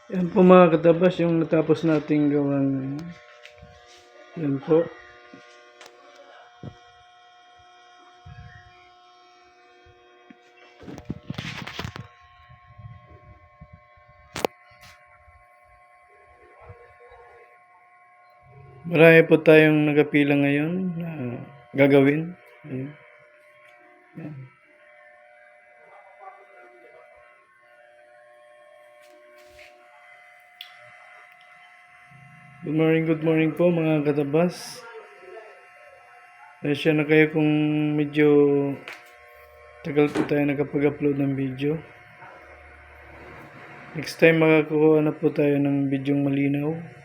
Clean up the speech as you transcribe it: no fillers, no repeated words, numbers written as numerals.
Yan po mga katabas, yung natapos nating gawang yan po. Marami po tayong nagapila ngayon na gagawin. Ayan. Yan. Good morning po mga katabas. Pasensya na kayo kung medyo tagal po tayo nakapag-upload ng video. Next time makakuha na po tayo ng bidyong malinaw.